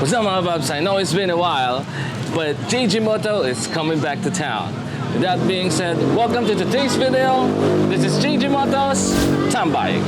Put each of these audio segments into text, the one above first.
What's up mga Bobs? I know it's been a while, but JG Moto is coming back to town. With that being said, welcome to today's video. This is JG Moto's Tambike.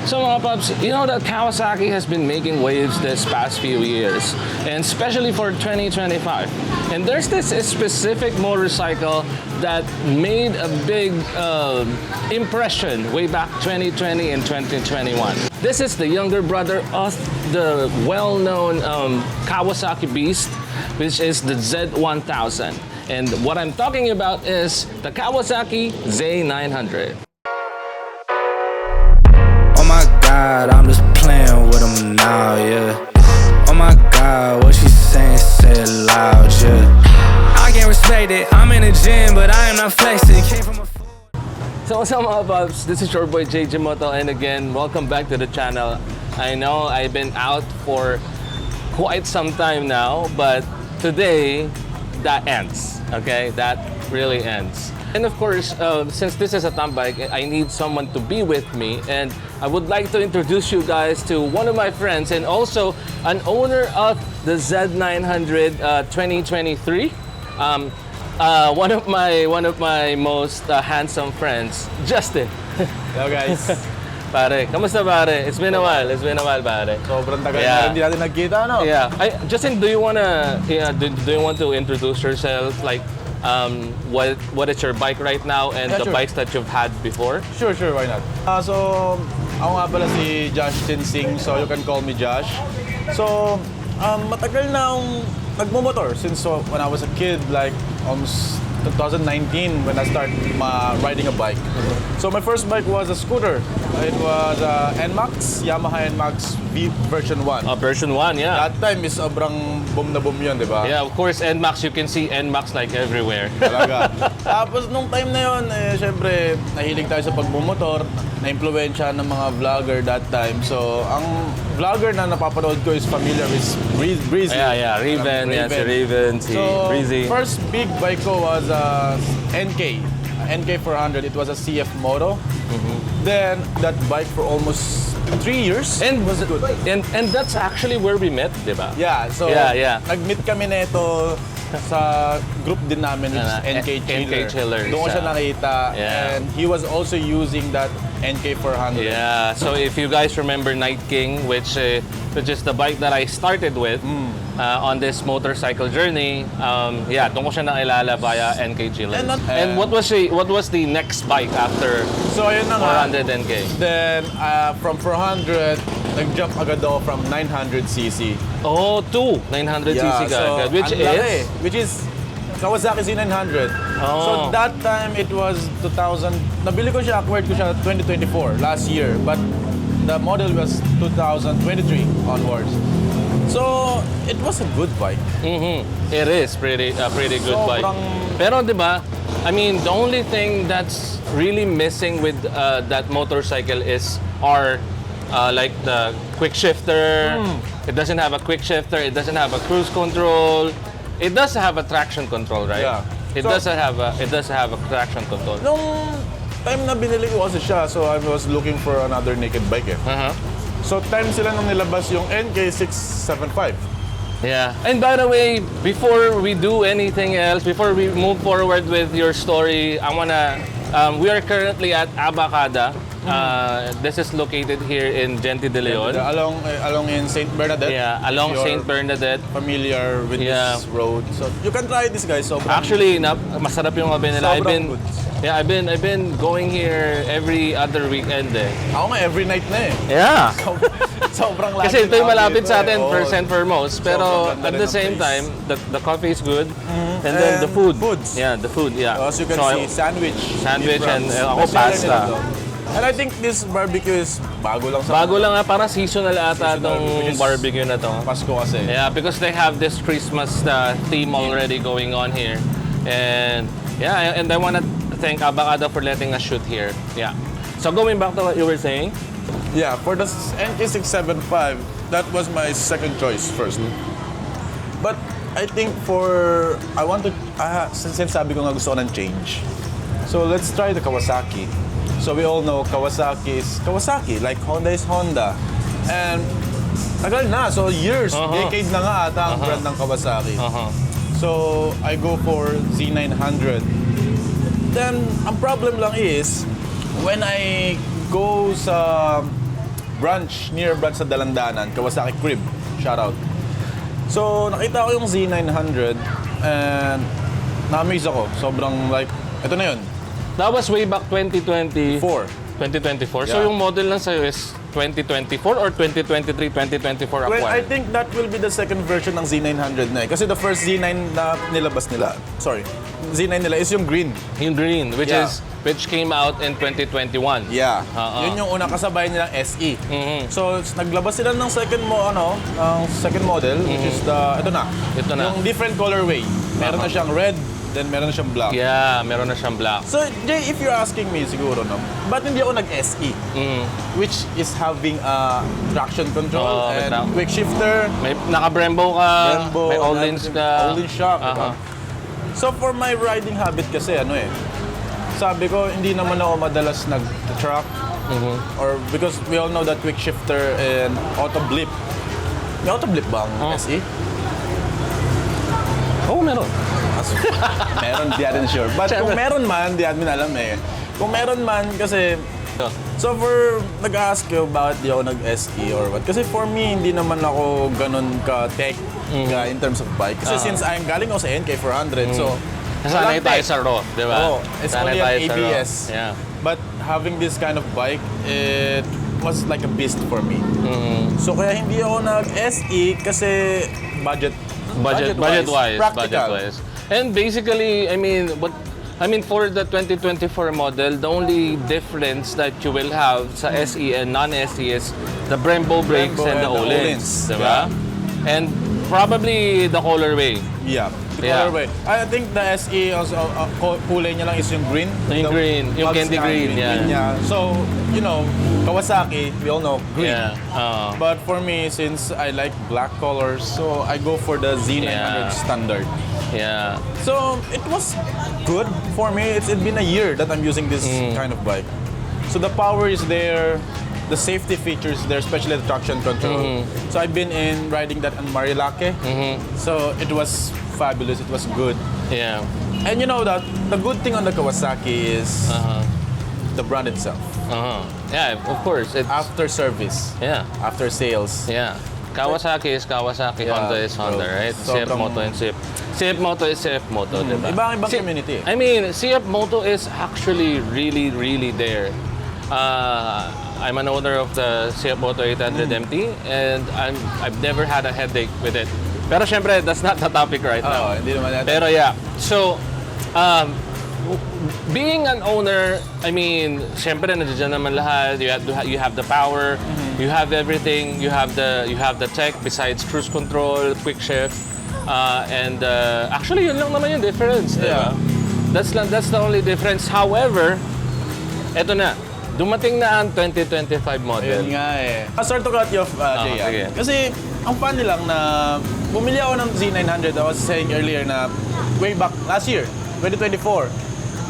So mga Pops, you know that Kawasaki has been making waves this past few years, and especially for 2025. And there's this specific motorcycle that made a big impression way back 2020 and 2021. This is the younger brother of the well-known Kawasaki beast, which is the Z1000. And what I'm talking about is the Kawasaki Z900. God, I'm just playing with them now, yeah. Oh my God, what she saying, say it loud, yeah. I can't respect it, I'm in the gym, but I am not flexing. Came from a... So what's up mga Bobs? This is your boy JJ Moto, and again, welcome back to the channel. I know I've been out for quite some time now, but today, that ends, okay? That really ends. And of course, since this is a Tambike, I need someone to be with me, and I would like to introduce you guys to one of my friends and also an owner of the Z900 2023. One of my most handsome friends, Justin. Hello guys. Pare, kamusta pare? It's been a while, pare. Sobrang tagal na hindi natin nagkita, no? Yeah. Justin, do you want to introduce yourself, like what is your bike right now and the sure. bikes that you've had before? Sure, why not? So, ako nga pala si Josh Tinsing, so you can call me Josh. So, matagal na akong nagmumotor since when I was a kid, like almost 2019 when I started riding a bike. So my first bike was a scooter. It was NMAX, Yamaha NMAX V version 1. Version 1, yeah. That time is sobrang boom na boom yun, di ba? Yeah, of course, NMAX, you can see NMAX like everywhere. Talaga. Tapos nung time na yun, syempre, nahilig tayo sa pagmumotor, na-impluwensya ng mga vlogger that time. So, ang vlogger na napapanood ko is familiar with Breezy. Yeah, Raven, yeah, si Raven, si Breezy. First big bike ko was NK 400. It was a CF Moto. Then, that bike for almost 3 years. And was good. And that's actually where we met, di ba? Yeah, so nag-meet kami nito sa group din namin, which is NK Chiller. Doon ko siya nakita. Yeah. And he was also using that NK 400. Yeah, so if you guys remember Night King, which is the bike that I started with on this motorcycle journey, doon ko siya nakilala via NK Chiller. And what was the next bike after so, ayun na 400 NK? Then, from 400, nag-jump agad ako from 900cc. Oh, to 900cc ka. Which is Kawasaki Z900. Oh. So that time it was 2000. Nabili ko siya, acquired ko siya 2024, last year. But the model was 2023 onwards. So it was a good bike. It is pretty good bike. Pero di ba, I mean, the only thing that's really missing with that motorcycle is like the quick shifter. It doesn't have a quick shifter. It doesn't have a cruise control. It does have a traction control, right? Yeah. It does have a traction control. Nung time na binili ko kasi siya, so I was looking for another naked bike eh. So time sila nung nilabas yung NK675. Yeah. And by the way, before we do anything else, before we move forward with your story, we are currently at Abacada. This is located here in Gente de Leon. Along in St. Bernadette. Yeah, along St. Bernadette. Familiar with this road. So you can try this, guys. Actually, masarap yung kape nila. I've been going here every other weekend eh. Ako nga every night na eh. Yeah. Sobrang lagi. Kasi ito yung malapit sa atin, first and foremost. Pero at the same time, the coffee is good. And then the food. Yeah, the food, yeah. As you can see, sandwich and ako pasta. And I think this barbecue is bago lang sa... Bago lang nga, parang seasonal ata itong barbecue na to. Pasko kasi. Yeah, because they have this Christmas theme already going on here. And I want to thank Abacada for letting us shoot here. Yeah. So going back to what you were saying? Yeah, for the NK675, that was my second choice first. But I think I want to, since sabi ko nga gusto ko ng change. So let's try the Kawasaki. So we all know Kawasaki is Kawasaki, like Honda is Honda. And tagal na, so years, decades na nga ata ang brand ng Kawasaki. So I go for Z900. Then ang problem lang is, when I go sa near branch sa Dalandanan, Kawasaki Crib, shout out. So nakita ko yung Z900 and na-amaze ako. Sobrang like, ito na yun. That was way back 2024. 2024. So Yeah. yung model lang sa'yo is 2024 or 2023, 2024 acquired? Well, I think that will be the second version ng Z900 na eh. Kasi the first Z9 na nilabas nila, Z9 nila is yung green. Yung green, which Yeah. which came out in 2021. Yeah. Yun yung unang kasabay nilang SE. So, naglabas sila ng second model, which is ito na. Yung different colorway. Meron na siyang red, then meron na siyang black. Yeah, meron na siyang black. So, Jay, if you're asking me siguro, no, ba't hindi ako nag-SE? Which is having traction control and quick shifter. May naka-Brembo ka, may all-ins ka. All-in shock. Diba? So, for my riding habit kasi, sabi ko, hindi naman ako madalas nag-truck. Or because we all know that quick shifter and auto blip. May auto blip ba ang SE? Oo, meron. Meron, di natin sure. But kung meron man, di natin alam eh. Kung meron man, kasi... So for nag-ask you bakit di ako nag-SE or what? Kasi for me, hindi naman ako ganun ka-tech in terms of bike. Kasi since I'm galing ako sa NK400, so... Nasanay tayo sa raw, di ba? Oo, it's only an ABS. Yeah. But having this kind of bike, it was like a beast for me. So kaya hindi ako nag-SE kasi budget-wise. Practical. And basically, I mean, for the 2024 model, the only difference that you will have sa SE and non-SE is the Brembo brakes and the all-ins, diba? Yeah. And probably the colorway. Yeah, the colorway. I think the SE also, kulay niya lang is yung green. Yung green, yung candy green, yeah. So, Kawasaki, we all know, green. Yeah. But for me, since I like black colors, so I go for the Z900 standard. Yeah. So it was good for me. It's been a year that I'm using this kind of bike. So the power is there, the safety features there, especially the traction control. So I've been riding that on Marilake. So it was fabulous. It was good. Yeah. And you know that the good thing on the Kawasaki is the brand itself. Yeah, of course. It's After service. Yeah. After sales. Yeah. Kawasaki is Kawasaki, Honda is Honda, right? CF Moto and CF. CF Moto is CF Moto, diba? Ibang community. I mean, CF Moto is actually really, really there. I'm an owner of the CF Moto 800 MT and I've never had a headache with it. Pero syempre, that's not the topic right now. Hindi naman natin. Pero yeah. So, being an owner, I mean, syempre nandiyan naman lahat. You have the power, you have everything, you have the tech besides cruise control, quick shift, and actually yun lang naman yung difference, diba? That's the only difference. However, eto na. Dumating na ang 2025 model. Yun nga eh. Sorry to cut you off, Jay. sige. Kasi ang funny lang na bumili ako ng Z900. I was saying earlier na way back last year, 2024.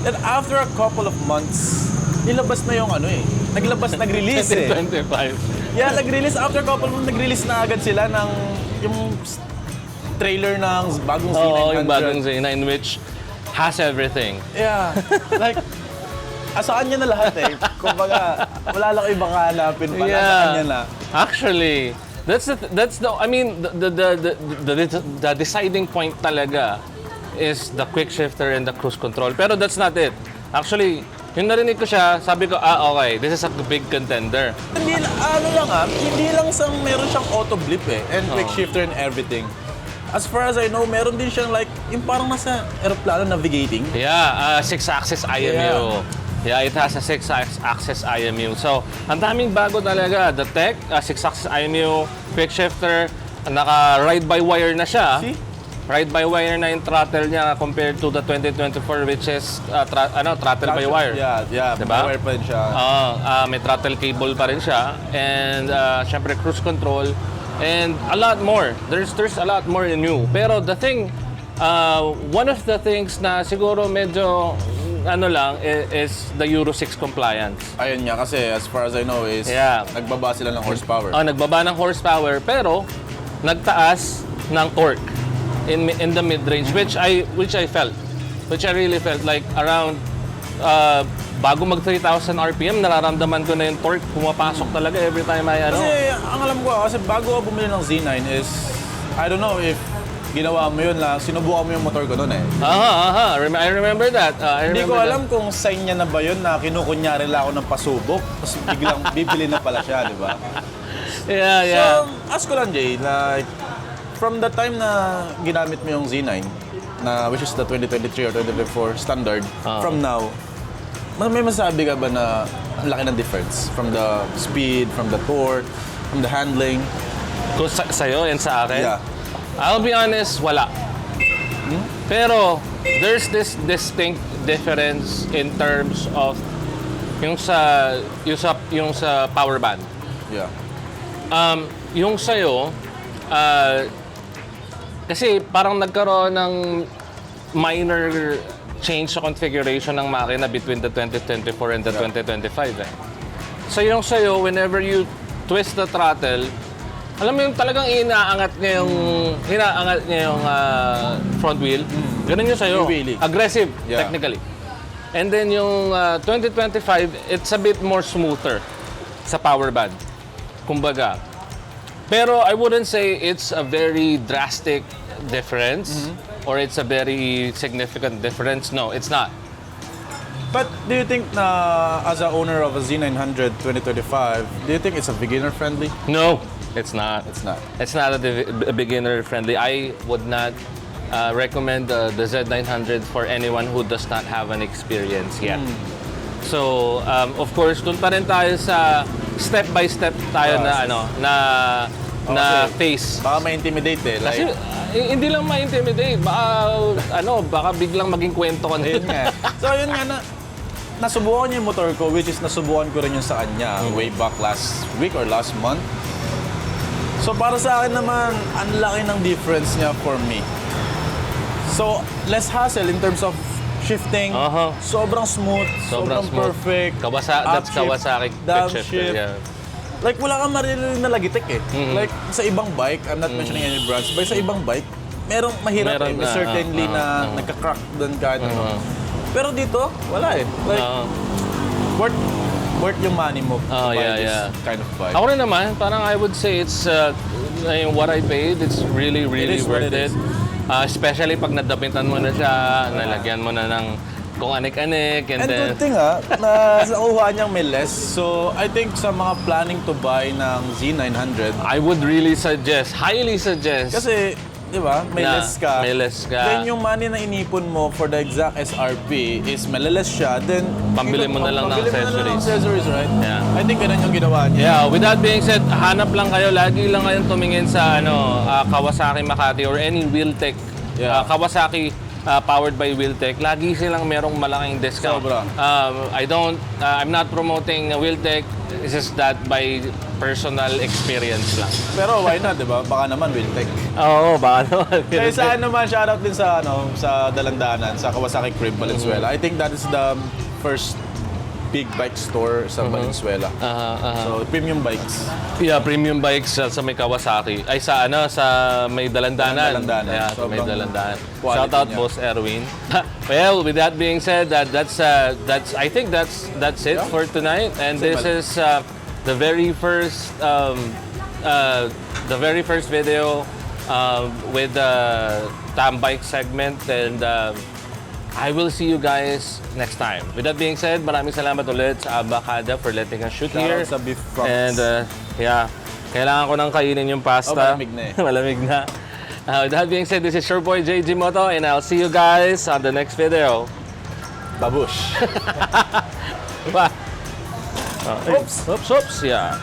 Then after a couple of months, nilabas na yung nag-release eh. 2025. Yeah, nag-release. After a couple of months, nag-release na agad sila ng yung trailer ng bagong Z900. Oo, yung bagong Z9 which has everything. Yeah. Like, sa kanya na lahat eh. Kumbaga, wala lang ibang hanapin pa. Sa kanya na. Actually, I mean, the deciding point talaga is the quick shifter and the cruise control. Pero that's not it. Actually, yung narinig ko siya, sabi ko, okay, this is a big contender. Hindi lang meron siyang auto blip eh. And quick shifter and everything. As far as I know, meron din siyang like, yung parang nasa aeroplano navigating. Yeah, 6-axis IMU. Yeah, it has a 6-axis IMU. So, ang daming bago talaga. The tech, 6-axis IMU, quick shifter, naka-ride-by-wire na siya. See? Ride-by-wire na yung throttle niya compared to the 2024 which is throttle-by-wire. Yeah, diba? by-wire pa rin siya. May throttle cable pa rin siya. And syempre cruise control. and a lot more. There's a lot more new. Pero the thing, one of the things na siguro medyo ano lang is the Euro 6 compliance. Ayun nga, kasi as far as I know is nagbaba sila ng horsepower. Nagbaba ng horsepower pero nagtaas ng torque in the mid-range, which I really felt like around bago mag 3,000 RPM, nararamdaman ko na yung torque pumapasok talaga every time I ano. Kasi ang alam ko, kasi bago ako bumili ng Z9 is, I don't know if ginawa mo yun lang, sinubukan mo yung motor ko noon eh. I remember that. Hindi ko alam kung sign niya na ba yun na kinukunyari lang ako ng pasubok, tapos biglang bibili na pala siya, di ba? Yeah. So, ask ko lang, Jay, like, from the time na ginamit mo yung Z9, na which is the 2023 or 2024 standard, from now, may masabi ka ba na ang laki ng difference? From the speed, from the torque, from the handling? Kung sa'yo and sa akin? Yeah. I'll be honest, wala. Pero, there's this distinct difference in terms of yung sa power band. Yeah. Yung sa'yo, kasi parang nagkaroon ng minor change sa configuration ng makina between the 2024 and the 2025 eh. So yung sa'yo, whenever you twist the throttle, alam mo yung talagang inaangat niya yung front wheel. Ganun yung sa'yo. Really? Aggressive, technically. And then yung 2025, it's a bit more smoother sa power band. Kumbaga. Pero I wouldn't say it's a very drastic difference or it's a very significant difference. No, it's not. But do you think na as a owner of a Z900 2025, do you think it's a beginner friendly? No, it's not. It's not. It's not a beginner friendly. I would not recommend the Z900 for anyone who does not have an experience yet. So, of course, dun pa rin tayo sa step by step tayo na phase. Baka ma-intimidate eh. Kasi hindi lang ma-intimidate, baka biglang maging kwento ka na. Ayun nga. So yun nga, nasubukan niya yung motor ko, which is nasubukan ko rin yung sa kanya way back last week or last month. So para sa akin naman, ang laki ng difference niya for me. So less hassle in terms of shifting, sobrang smooth, sobrang perfect. That's Kawasaki quick shifter. Yeah. Like, wala kang maririnig na lagitik eh. Like, sa ibang bike, I'm not mentioning any brands, but sa ibang bike, merong mahirap eh. Certainly na nagka-crack doon kahit ano. Pero dito, wala eh. Like, worth yung money mo to buy this kind of bike. Ako rin naman, parang I would say it's what I paid, it's really worth it. Especially pag nadapitan mo na siya, nalagyan mo na ng kung anik-anik. And then, good thing na nakuha niyang may less. So, I think sa mga planning to buy ng Z900, I would really suggest, highly suggest. Kasi, di ba, may less ka. May less ka. Then yung money na inipon mo for the exact SRP is maliless siya. Then, pambili mo na lang ng accessories, right? Yeah. I think ganun yung ginawa niya. Yeah, with that being said, hanap lang kayo, lagi lang kayong tumingin sa Kawasaki Makati or any Wheeltech. Kawasaki powered by Wheeltech, lagi silang merong malaking discount. Sobra. I'm not promoting Wheeltech. It's just that by personal experience lang. Pero why not, di ba? Baka naman Wheeltech. Oo, baka naman. Kaya saan naman, shoutout din sa, sa Dalandanan, sa Kawasaki Crib, Valenzuela. I think that is the first big bike store sa Valenzuela. So, premium bikes. Yeah, premium bikes sa may Kawasaki. Ay, sa may Dalandanan. Yeah, sa may Dalandanan. Shout out, Boss Erwin. Well, with that being said, I think that's it for tonight. And this is the very first video with the Tambike segment, and I will see you guys next time. With that being said, maraming salamat ulit sa Abakada for letting us shoot here. Sa beef fronts. And kailangan ko nang kainin yung pasta. Malamig na eh. Malamig na. With that being said, this is your boy JG Moto, and I'll see you guys on the next video. Babush. Bye. Oops. Yeah.